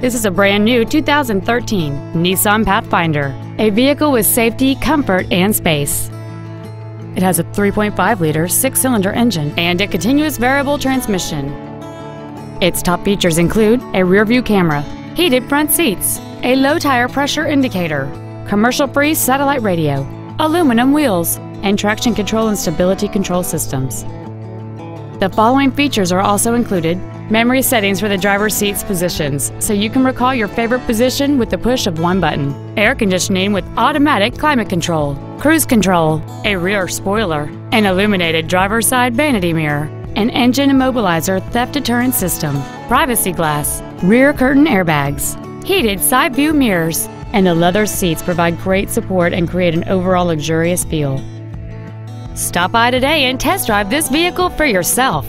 This is a brand new 2013 Nissan Pathfinder, a vehicle with safety, comfort, and space. It has a 3.5-liter six-cylinder engine and a continuous variable transmission. Its top features include a rear-view camera, heated front seats, a low-tire pressure indicator, commercial-free satellite radio, aluminum wheels, and traction control and stability control systems. The following features are also included: memory settings for the driver's seat's positions, so you can recall your favorite position with the push of one button, air conditioning with automatic climate control, cruise control, a rear spoiler, an illuminated driver's side vanity mirror, an engine immobilizer theft deterrent system, privacy glass, rear curtain airbags, heated side view mirrors, and the leather seats provide great support and create an overall luxurious feel. Stop by today and test drive this vehicle for yourself.